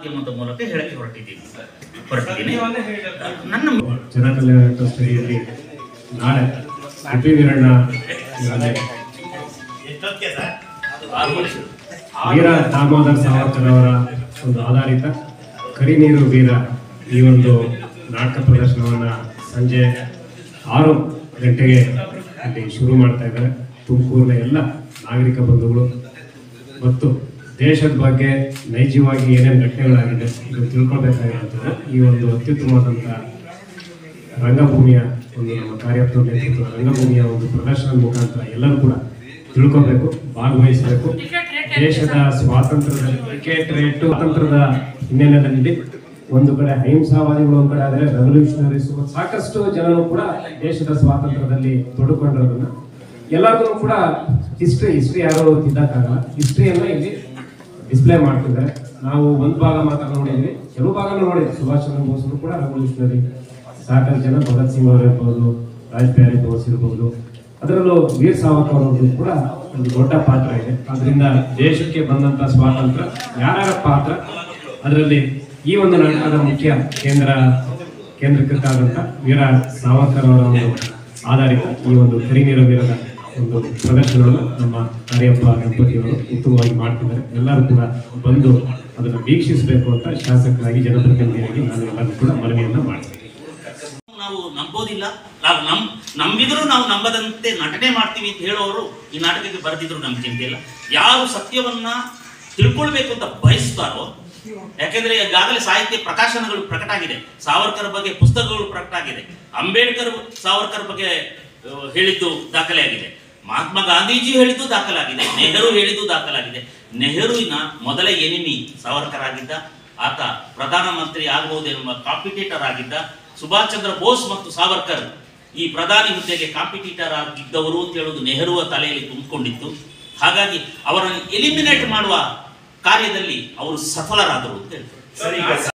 ಮೂಲಕ ಹೇಳಕ್ಕೆ ಹೊರಟಿದ್ದೀನಿ. ನನ್ನ ಜನಕಲ್ಯಾಣ ಟ್ರಸ್ಟಿಯಲ್ಲಿ ನಾಳೆ ವೀರಣ್ಣ ವೀರ ದಾಮೋದರ ಸಾವರ್ಕರ್ ಅವರ ಒಂದು ಆಧಾರಿತ ಕರಿನೀರು ವೀರ ಈ ಒಂದು ನಾಟಕ ಪ್ರದರ್ಶನವನ್ನು ಸಂಜೆ 6 ಗಂಟೆಗೆ ಅಲ್ಲಿ ಶುರು ಮಾಡ್ತಾ ಇದ್ದಾರೆ. ತುಮಕೂರಿನ ಎಲ್ಲ ನಾಗರಿಕ ಬಂಧುಗಳು ಮತ್ತು ದೇಶದ ಬಗ್ಗೆ ನೈಜವಾಗಿ ಏನೇನು ಘಟನೆಗಳಾಗಿದೆ ಇದು ತಿಳ್ಕೊಳ್ಬೇಕಾಗಿರುವಂಥದ್ದು ಈ ಒಂದು ಅತ್ಯುತ್ತಮವಾದಂಥ ರಂಗಭೂಮಿಯ ಒಂದು ನಮ್ಮ ಕಾರ್ಯಪ್ರಭು ನೇತೃತ್ವ ರಂಗಭೂಮಿಯ ಒಂದು ಪ್ರದರ್ಶನದ ಮುಖಾಂತರ ಎಲ್ಲರೂ ಕೂಡ ತಿಳ್ಕೊಬೇಕು, ಭಾಗವಹಿಸಬೇಕು. ದೇಶದ ಸ್ವಾತಂತ್ರ್ಯದ ಹಿನ್ನೆಲೆಯಲ್ಲಿ ಒಂದು ಕಡೆ ಅಹಿಂಸಾವಾದಿಗಳು ಒಂದು ಕಡೆ ಆದರೆ ರೆವಲ್ಯೂಷನರೀಸ್ ಸಾಕಷ್ಟು ಜನರು ಕೂಡ ದೇಶದ ಸ್ವಾತಂತ್ರ್ಯದಲ್ಲಿ ತೊಡಕೊಂಡಿರೋದನ್ನ ಎಲ್ಲರಿಗೂ ಕೂಡ ಹಿಸ್ಟ್ರಿ ಯಾರು ತಿದ್ದಕ್ಕಾಗಲ್ಲ. ಹಿಸ್ಟ್ರಿಯನ್ನ ಇಲ್ಲಿ ಡಿಸ್ಪ್ಲೇ ಮಾಡ್ತಿದ್ದಾರೆ. ನಾವು ಒಂದು ಭಾಗ ಮಾತ್ರ ನೋಡಿದ್ವಿ, ಕೆಲವು ಭಾಗ ನೋಡಿದ್ವಿ. ಸುಭಾಷ್ ಚಂದ್ರ ಬೋಸ್ ಕೂಡ ರೆವಲ್ಯೂಷನರಿ, ಸಾಕಷ್ಟು ಜನ ಭಗತ್ ಸಿಂಗ್ ಅವರು ಇರ್ಬೋದು, ರಾಜ್ ಬೋಸ್ ಇರ್ಬೋದು, ಅದರಲ್ಲೂ ವೀರ್ ಸಾವರ್ಕರ್ ಅವರದ್ದು ಕೂಡ ಒಂದು ದೊಡ್ಡ ಪಾತ್ರ ಇದೆ. ಅದರಿಂದ ದೇಶಕ್ಕೆ ಬಂದಂತ ಸ್ವಾತಂತ್ರ್ಯ ಯಾರ್ಯಾರ ಪಾತ್ರ, ಅದರಲ್ಲಿ ಈ ಒಂದು ನಾಟಕದ ಮುಖ್ಯ ಕೇಂದ್ರೀಕೃತ ಆದಂತ ವೀರ ಸಾವರ್ಕರ್ ಅವರ ಒಂದು ಆಧಾರಿತ ಈ ಒಂದು ಕರಿನೀರು ವೀರದ ಒಂದು ಪ್ರದರ್ಶನವನ್ನು ನಮ್ಮ ಕಾರ್ಯಪ್ಪ ಗಣಪತಿಯವರು ಉತ್ತಮವಾಗಿ ಮಾಡ್ತಿದ್ದಾರೆ. ಎಲ್ಲರೂ ಕೂಡ ಬಂದು ಅದನ್ನು ವೀಕ್ಷಿಸಬೇಕು ಅಂತ ಶಾಸಕರಾಗಿ ಜನಪ್ರತಿನಿಧಿಯಾಗಿ ನಾನು ಎಲ್ಲರೂ ಕೂಡ ಮನವಿಯನ್ನ ಮಾಡ್ತೀನಿ. ನಾವು ನಂಬೋದಿಲ್ಲ, ನಂಬಿದ್ರು ನಾವು ನಂಬದಂತೆ ನಟನೆ ಮಾಡ್ತೀವಿ ಅಂತ ಹೇಳೋರು ಈ ನಾಟಕಕ್ಕೆ ಬರೆದಿದ್ರು ನಮ್ಗೆ ಚಿಂತೆ ಇಲ್ಲ. ಯಾರು ಸತ್ಯವನ್ನ ತಿಳ್ಕೊಳ್ಬೇಕು ಅಂತ ಬಯಸ್ತಾರೋ, ಯಾಕೆಂದ್ರೆ ಈಗಾಗಲೇ ಸಾಹಿತ್ಯ ಪ್ರಕಾಶನಗಳು ಪ್ರಕಟ ಆಗಿದೆ, ಸಾವರ್ಕರ್ ಬಗ್ಗೆ ಪುಸ್ತಕಗಳು ಪ್ರಕಟ ಆಗಿದೆ, ಅಂಬೇಡ್ಕರ್ ಸಾವರ್ಕರ್ ಬಗ್ಗೆ ಹೇಳಿದ್ದು ದಾಖಲೆ ಆಗಿದೆ, ಮಹಾತ್ಮ ಗಾಂಧೀಜಿ ಹೇಳಿದ್ದು ದಾಖಲಾಗಿದೆ, ನೆಹರು ಹೇಳಿದ್ದು ದಾಖಲಾಗಿದೆ. ನೆಹರುವಿನ ಮೊದಲ ಎನಿಮಿ ಸಾವರ್ಕರ್ ಆಗಿದ್ದ, ಆತ ಪ್ರಧಾನಮಂತ್ರಿ ಆಗಬಹುದೆಂಬ ಕಾಂಪಿಟೇಟರ್ ಆಗಿದ್ದ. ಸುಭಾಷ್ ಚಂದ್ರ ಬೋಸ್ ಮತ್ತು ಸಾವರ್ಕರ್ ಈ ಪ್ರಧಾನಿ ಹುದ್ದೆಗೆ ಕಾಂಪಿಟೇಟರ್ ಆಗಿದ್ದವರು ಅಂತ ಹೇಳುವುದು ನೆಹರುವ ತಲೆಯಲ್ಲಿ ತುಂಬಿಕೊಂಡಿತ್ತು. ಹಾಗಾಗಿ ಅವರನ್ನು ಎಲಿಮಿನೇಟ್ ಮಾಡುವ ಕಾರ್ಯದಲ್ಲಿ ಅವರು ಸಫಲರಾದರು ಅಂತ ಹೇಳ್ತಾರೆ.